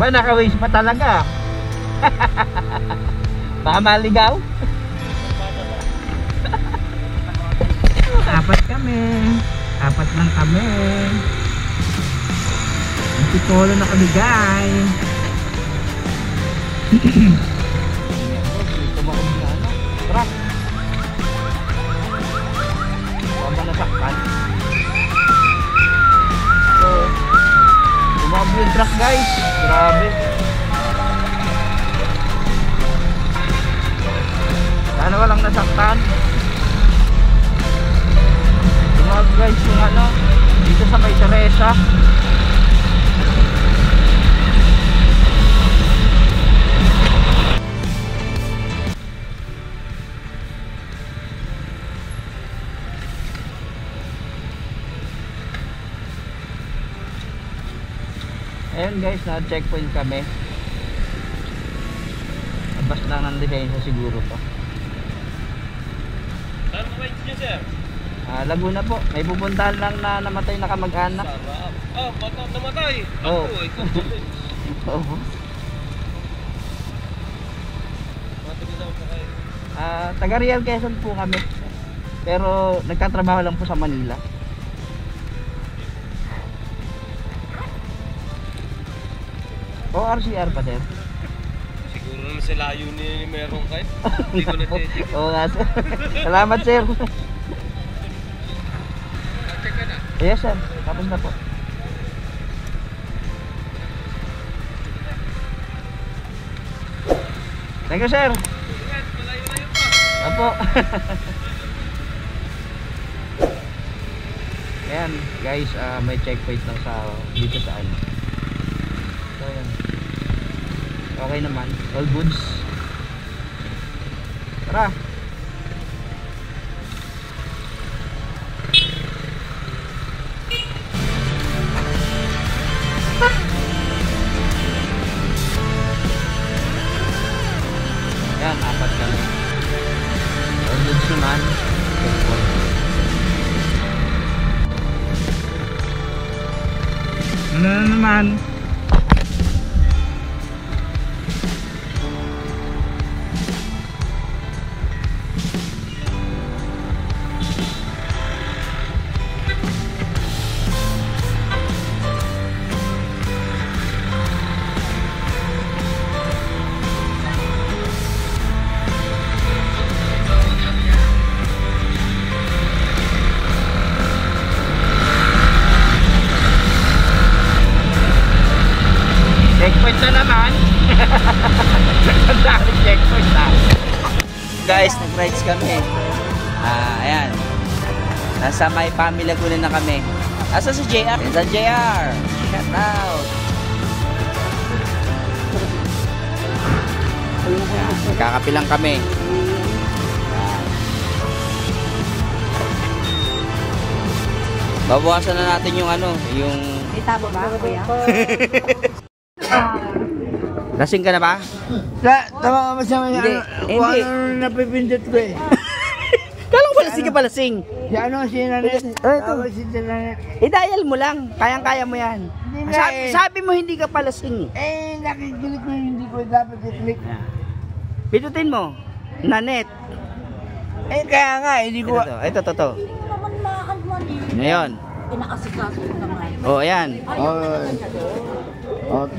Ba, naka-waste pa talaga. Baka maligaw. Apat kami. Apat lang kami. Antipolo na kami, guys. Tara. Baba na saktan. So, tumabo yung truck, guys. Grabe. Sana walang nasaktan. Tumabo, guys, yung ano, dito sa May Teresa. Ayan guys, na-checkpoint kami. Labas lang ng lisensya siguro to. Saan mo right nyo, sir? Laguna po. May pupuntahan lang na namatay na kamag-anak. Sarap. Namatay? Oo. Ako, ikaw. Oo. Taga Real Quezon po kami. Pero nagtatrabaho lang po sa Manila. O RCR pa, sir? Siguro naman sa layo ni meron kayo. Hindi ko na-check. Oo nga, sir. Salamat, sir. Check ka na? Yes, sir. Tapos na po. Thank you, sir. Malayo-layo pa. Apo. Ayan, guys, may checkpoint lang sa dito sa ano. So, ayan. Okay naman, all goods. Tara. Ayan, apat kami. All goods naman. Checkpoint. Ano na naman? Checkpoint na naman. Ang daming checkpoint na. Guys, nag-rides kami. Ayan. Nasa May Family Laguna na kami. Asa si JR? Sa JR. Shout out. Ayan, kakapilang kami. Babawasan na natin yung ano, yung... Itabo ba, kuya? Lasing ka na ba? Tama ka masama niya. Hindi. Ano napipindot ko eh. Kala ko ba lasing ka pa lasing? Si ano, si Nanet. Ito. Si Nanet. I-dial mo lang. Kayang-kaya mo yan. Hindi na eh. Sabi mo hindi ka pa lasing. Nakikilik mo hindi ko dapat i-click. Pindutin mo. Nanet. Kaya nga, hindi ko... Ito. Hindi naman maanman eh. Ngayon. Pinakasikaso ko naman. Oh, ayan.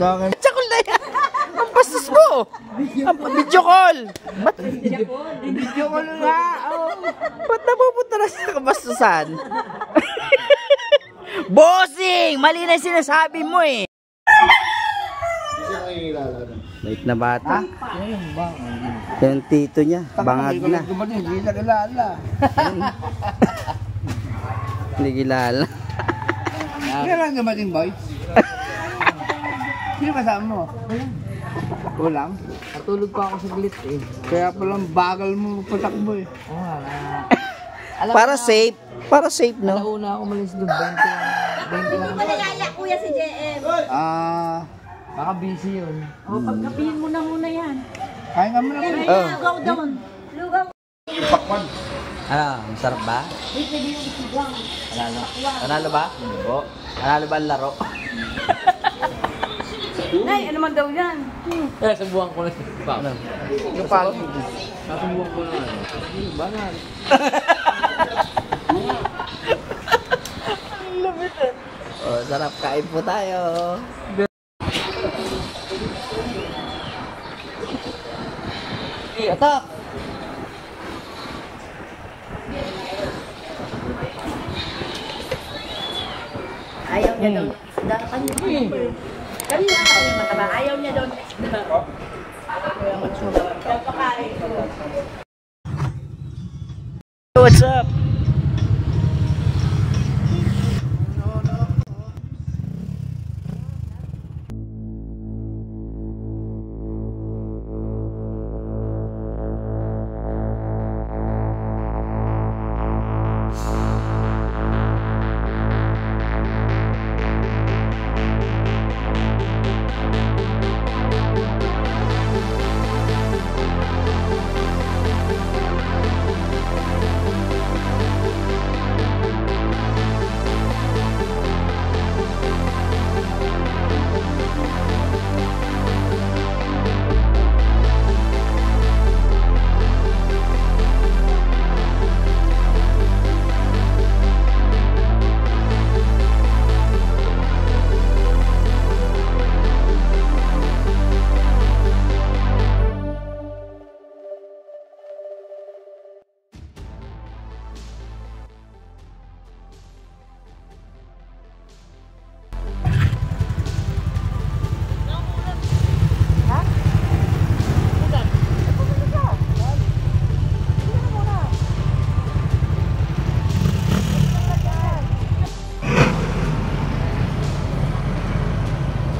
Takin. Tsakol na yan. Ang bastos mo. Ang video call. Ba't? Video ko na nga. Ba't napupunta na sa kabastusan? Bossing! Mali na yung sinasabi mo eh. Late na bata. Yung tito niya. Bangag na. Hindi na kilala. Hindi kilala. Kailan dumating, boy? Sino kasama mo? Kulang? Natulog pa ako sa glit eh. Kaya palang bagal mo patakbo eh. Oo nga. Para safe. Para safe, no? Nauna ako malis doon. 20 lang. Malaya kuya si JM. Baka busy yun. O, pagkapihin mo na muna yan. Kaya nga mo na ko. Oh. Lugaw doon. Lugaw. Ano? Masarap ba? Wait, pwede yung itigang. Panalo. Panalo ba? Oo. Panalo ba ang laro? Nay, ano man daw yan? Eh, subuhan ko na. Kapag. Subuhan ko na. Banal. Oh, sarap, kain po tayo. Atak! Ayaw niya daw ng isda. Kanina kami mataba. Ayaw niya daw ng isda. Papakain ko. What's up?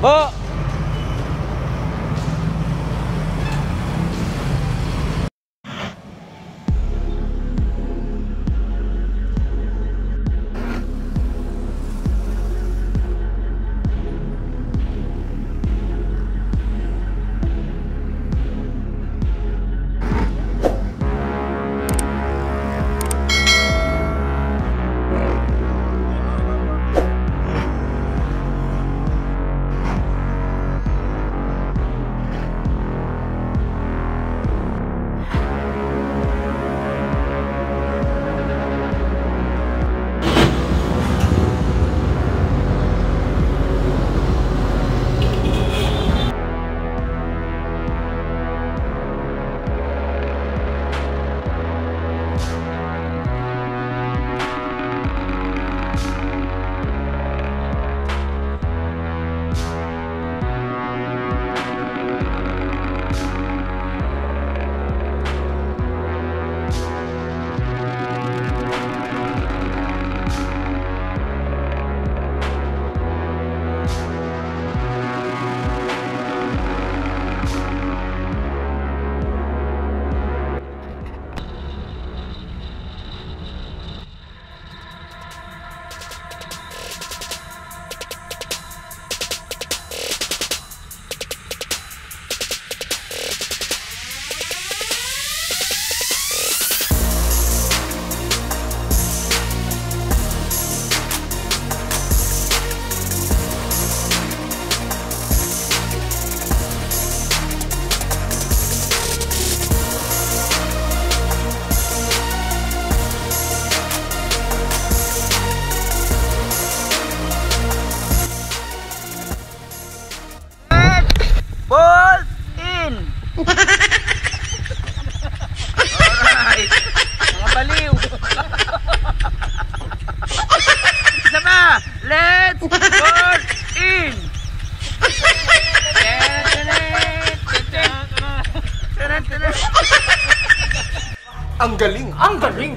Bo! Ball in! Alright! Mga baliw! Isa pa! Let's ball in! Ang galing! Ang galing!